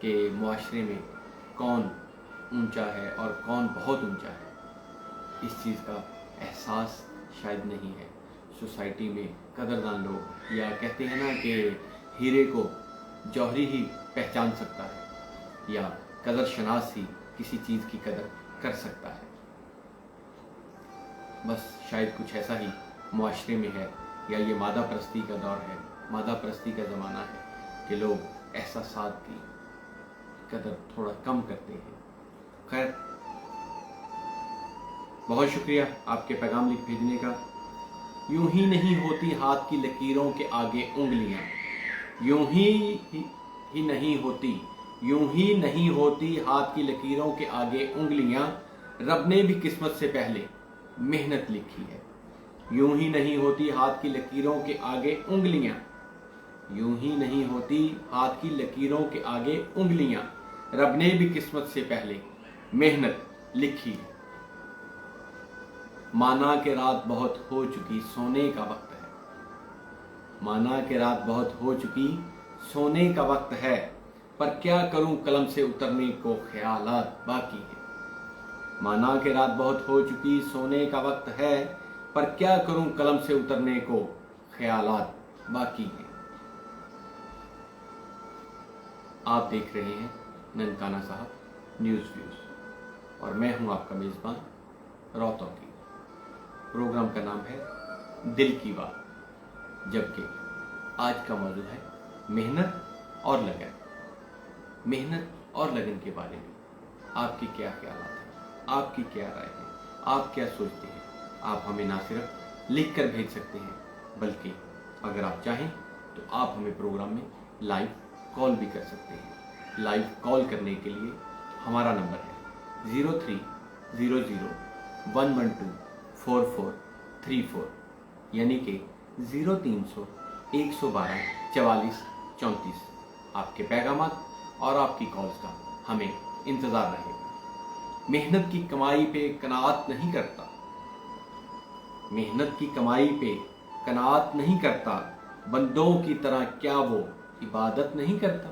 कि मुआशरे में कौन ऊंचा है और कौन बहुत ऊंचा है। इस चीज़ का एहसास शायद नहीं है। सोसाइटी में कदरदान लोग, या कहते हैं ना कि हीरे को जौहरी ही पहचान सकता है या कदर शनास ही किसी चीज़ की कदर कर सकता है। बस शायद कुछ ऐसा ही मुआशरे में है, या ये मादा परस्ती का दौर है, मादा परस्ती का ज़माना है कि लोग एहसासात की कदर थोड़ा कम करते हैं। खैर, बहुत शुक्रिया आपके पैगाम लिख भेजने का। यूं ही नहीं होती हाथ की लकीरों के आगे उंगलियां, यूं ही नहीं होती, यूं ही नहीं होती हाथ की लकीरों के आगे उंगलियां, रब ने भी किस्मत से पहले मेहनत लिखी है। यूं ही नहीं होती हाथ की लकीरों के आगे उंगलियां, यूं ही नहीं होती हाथ की लकीरों के आगे उंगलियां, रब ने भी किस्मत से पहले मेहनत लिखी है। माना कि रात बहुत हो चुकी, सोने का वक्त है। माना कि रात बहुत हो चुकी, सोने का वक्त है, पर क्या करूं कलम से उतरने को ख्यालात बाकी है। माना कि रात बहुत हो चुकी, सोने का वक्त है, पर क्या करूं कलम से उतरने को ख्यालात बाकी है। आप देख रहे हैं ननकाना साहब न्यूज़ व्यूज और मैं हूं आपका मेज़बान रॉ टॉकिंग। प्रोग्राम का नाम है दिल की बात, जबकि आज का मौजू है मेहनत और लगन। मेहनत और लगन के बारे में आपकी क्या ख्यालात हैं, आपकी क्या राय है, आप क्या सोचते हैं? आप हमें ना सिर्फ लिख कर भेज सकते हैं, बल्कि अगर आप चाहें तो आप हमें प्रोग्राम में लाइव कॉल भी कर सकते हैं। लाइव कॉल करने के लिए हमारा नंबर है 0300-112-4434, यानी कि 0300-112-4434। आपके पैगामात और आपकी कॉल्स का हमें इंतज़ार रहेगा। मेहनत की कमाई पे कनाअत नहीं करता, मेहनत की कमाई पे कनाअत नहीं करता, बंदों की तरह क्या वो इबादत नहीं करता।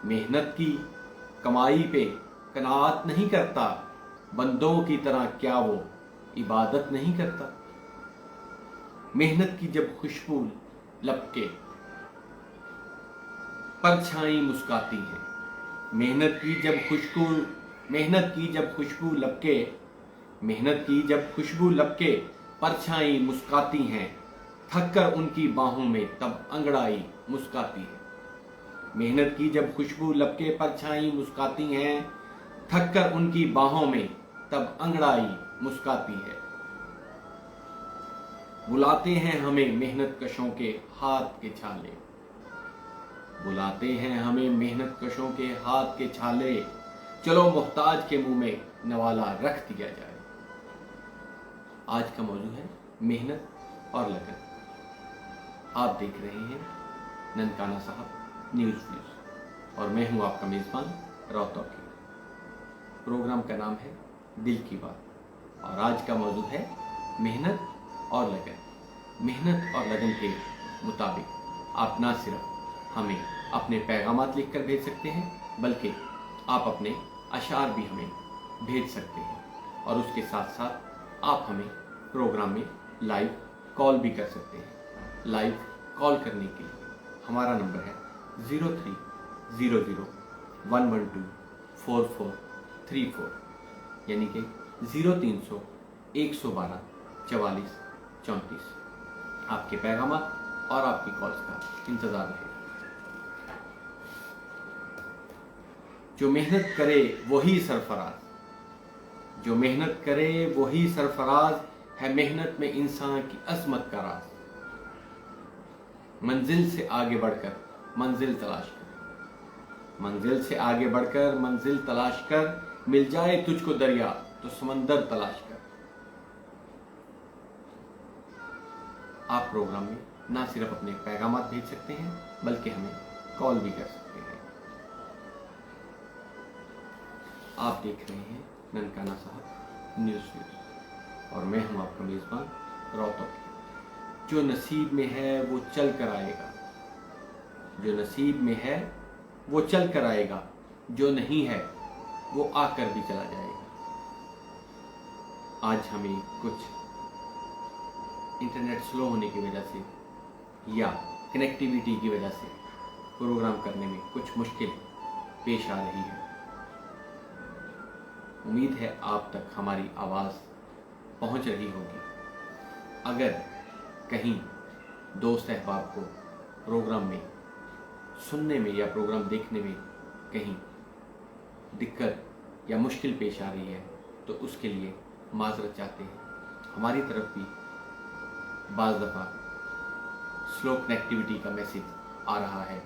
मेहनत की कमाई पे कनाअत नहीं करता, बंदों की तरह क्या वो इबादत नहीं करता। मेहनत की जब खुशबू लपके परछाई मुस्काती है, मेहनत की जब खुशबू लपके, मेहनत की जब खुशबू लपके परछाई मुस्काती हैं, थक कर उनकी बाहों में तब अंगड़ाई मुस्काती है। मेहनत की जब खुशबू लपके परछाई मुस्काती हैं, थक कर उनकी बाहों में तब अंगड़ाई मुस्काती है। बुलाते हैं हमें मेहनत कशों के हाथ के छाले, बुलाते हैं हमें मेहनत कशों के हाथ के छाले, चलो मुहताज के मुंह में नवाला रख दिया जाए। आज का मौजू है मेहनत और लगन। आप देख रहे हैं ननकाना साहब न्यूज़ व्यूज़ और मैं हूं आपका मेज़बान रौतौकी। प्रोग्राम का नाम है दिल की बात और आज का मौजू है मेहनत और लगन। मेहनत और लगन के मुताबिक आप ना सिर्फ हमें अपने पैगामात लिख कर भेज सकते हैं, बल्कि आप अपने अशार भी हमें भेज सकते हैं और उसके साथ साथ आप हमें प्रोग्राम में लाइव कॉल भी कर सकते हैं। लाइव कॉल करने के लिए हमारा नंबर है 0300-112-4434, यानी कि 0300-112-4434। आपके पैगामात और आपकी कॉल्स का इंतज़ार रहेगा। जो मेहनत करे वही सरफराज, जो मेहनत करे वही सरफराज है, मेहनत में इंसान की अजमत का राज। मंजिल से आगे बढ़कर मंजिल तलाश कर, मंजिल से आगे बढ़कर मंजिल तलाश कर, मिल जाए तुझको दरिया तो समंदर तलाश कर। आप प्रोग्राम में ना सिर्फ अपने पैगामात भेज सकते हैं, बल्कि हमें कॉल भी कर सकते हैं। आप देख रहे हैं ननकाना साहब न्यूज़ व्यूज़ और मैं हूं आपका मेज़बान रौतौकी। जो नसीब में है वो चल कर आएगा, जो नसीब में है वो चल कर आएगा, जो नहीं है वो आकर भी चला जाएगा। आज हमें कुछ इंटरनेट स्लो होने की वजह से या कनेक्टिविटी की वजह से प्रोग्राम करने में कुछ मुश्किल पेश आ रही है। उम्मीद है आप तक हमारी आवाज़ पहुंच रही होगी। अगर कहीं दोस्त अहबाब को प्रोग्राम में सुनने में या प्रोग्राम देखने में कहीं दिक्कत या मुश्किल पेश आ रही है तो उसके लिए माजरत चाहते हैं। हमारी तरफ भी बाज़ दफ़ा स्लो कनेक्टिविटी का मैसेज आ रहा है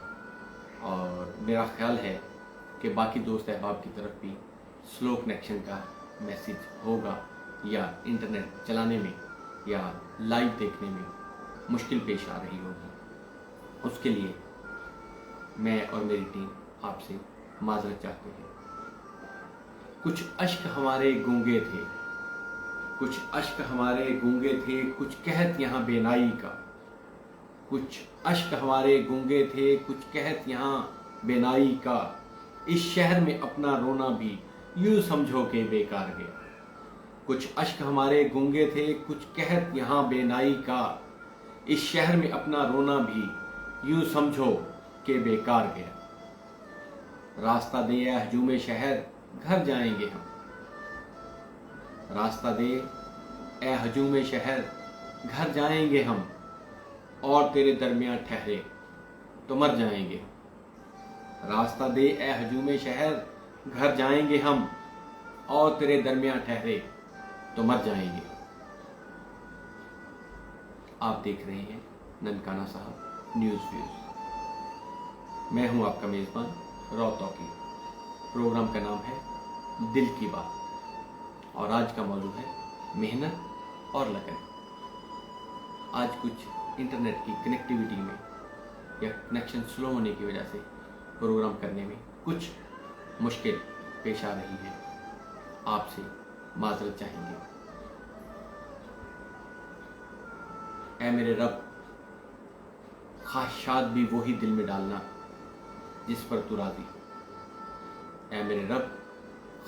और मेरा ख्याल है कि बाकी दोस्त अहबाब की तरफ भी स्लो कनेक्शन का मैसेज होगा या इंटरनेट चलाने में या लाइव देखने में मुश्किल पेश आ रही होगी। उसके लिए मैं और मेरी टीम आपसे माजरत चाहते हैं। कुछ अश्क हमारे गूंगे थे, कुछ अश्क हमारे गूंगे थे, कुछ कहत यहाँ बेनाई का। कुछ अश्क हमारे गूंगे थे, कुछ कहत यहाँ बेनाई का। इस शहर में अपना रोना भी यूँ समझो के बेकार गया। कुछ अश्क हमारे गूंगे थे, कुछ कहत यहाँ बेनाई का। इस शहर में अपना रोना भी यूँ समझो के बेकार गया। रास्ता दे हजूम शहर घर जाएंगे हम, रास्ता दे اے ہجوم شہر گھر جائیں گے ہم اور تیرے درمیان ٹھہرے تو مر جائیں گے. راستہ دے اے ہجوم شہر گھر جائیں گے ہم اور تیرے درمیان ٹھہرے تو مر جائیں گے. آپ دیکھ رہے ہیں ننکانہ صاحب نیوز ویوز. میں ہوں آپ کا میزبان رو توقیر. پروگرام کا نام ہے دل کی بات اور آج کا موضوع ہے محنت اور لگن. آج کچھ انٹرنیٹ کی کنیکٹیویٹی میں یا کنیکشن سلو ہونے کی وجہ سے پروگرام کرنے میں کچھ مشکل پیش آ رہی ہے. آپ سے معذرت چاہیں گے. اے میرے رب خواہشات بھی وہی دل میں ڈالنا جس پر تو راضی. اے میرے رب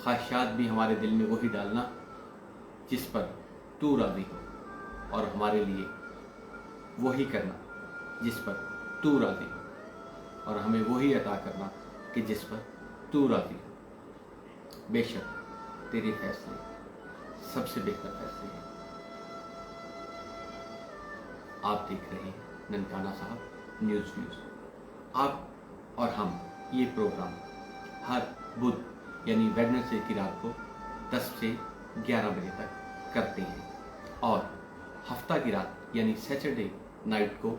خواہشات بھی ہمارے دل میں وہی ڈالنا جس پر تو راضی ہو اور ہمارے لیے وہی کرنا جس پر تو راضی ہو اور ہمیں وہی عطا کرنا کہ جس پر تو راضی ہو. بے شک تیرے فیصلے سب سے بہتر فیصلے ہیں. آپ دیکھ رہے ہیں ننکانہ صاحب نیوز ویوز. آپ اور ہم یہ پروگرام ہر بدھ یعنی ویڈنسڈے کی رات کو 10 سے 11 بجے تک کرتے ہیں اور ہفتہ کی رات یعنی سیٹرڈے نائٹ کو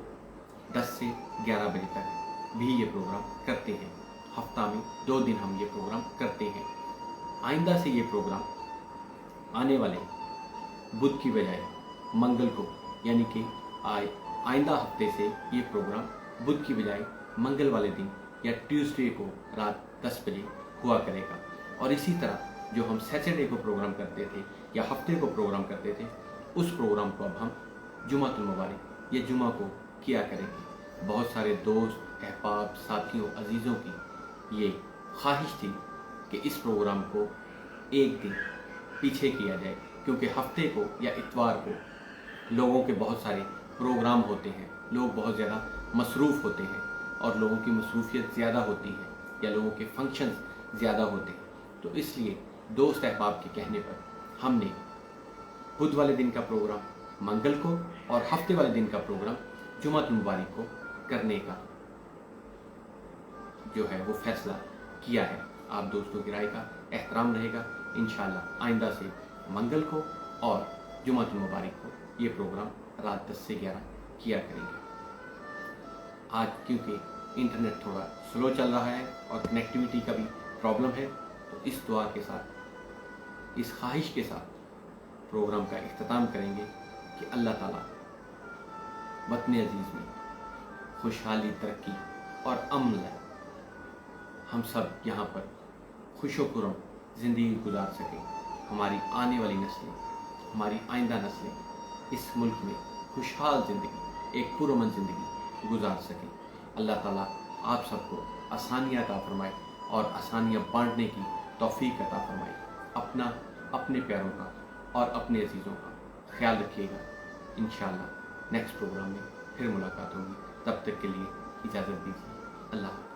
10 سے 11 بجے تک بھی یہ پروگرام کرتے ہیں. ہفتہ میں 2 دن ہم یہ پروگرام کرتے ہیں. آئندہ سے یہ پروگرام آنے والے بدھ کی بجائے منگل کو یعنی کہ آئندہ ہفتے سے یہ پروگرام بدھ کی بجائے منگل والے دن یا ٹیوزڈے کو رات 10 بجے ہوا کرے گا. اور اسی طرح جو ہم سیٹرڈے کو پروگرام کرتے تھے یا ہفتے کو پروگرام کرتے تھے اس پروگرام کو اب ہم جمعۃ المبارک یا جمعہ کو کیا کریں گے. بہت سارے دوست احباب ساتھیوں عزیزوں کی یہ خواہش تھی کہ اس پروگرام کو ایک دن پیچھے کیا جائے کیونکہ ہفتے کو یا اتوار کو لوگوں کے بہت سارے پروگرام ہوتے ہیں. لوگ بہت زیادہ مصروف ہوتے ہیں اور لوگوں کی مصروفیت زیادہ ہوتی ہے یا لوگوں کے فنکشنز زیادہ ہوتے ہیں. تو اس لیے دوست احباب کے کہنے پر ہم نے بدھ والے دن کا پروگرام منگل کو اور ہفتے والے دن کا پروگرام جمعۃ المبارک کو کرنے کا جو ہے وہ فیصلہ کیا ہے. آپ دوستوں کی رائے کا احترام رہے گا. انشاءاللہ آئندہ سے منگل کو اور جمعۃ المبارک کو یہ پروگرام رات 10 سے 11 کیا کریں گے. آج کیونکہ انٹرنیٹ تھوڑا سلو چل رہا ہے اور کنیکٹیویٹی کا بھی پرابلم ہے تو اس دعا کے ساتھ اس خواہش کے ساتھ پروگرام کا اختتام کریں گے کہ اللہ تعالیٰ وطن عزیز میں خوشحالی ترقی اور امن لائے. ہم سب یہاں پر خوش و خرم زندگی گزار سکیں. ہماری آنے والی نسلیں ہماری آئندہ نسلیں اس ملک میں خوشحال زندگی ایک پرامن زندگی گزار سکیں. اللہ تعالیٰ آپ سب کو آسانیاں عطا فرمائے اور آسانیاں بانٹنے کی توفیق عطا فرمائے. اپنے پیاروں کا اور اپنے عزیزوں کا خیال رکھیے گا. انشاءاللہ نیکسٹ پروگرام میں پھر ملاقات ہوگی. تب تک کے لیے اجازت دیجیے. اللہ حافظ.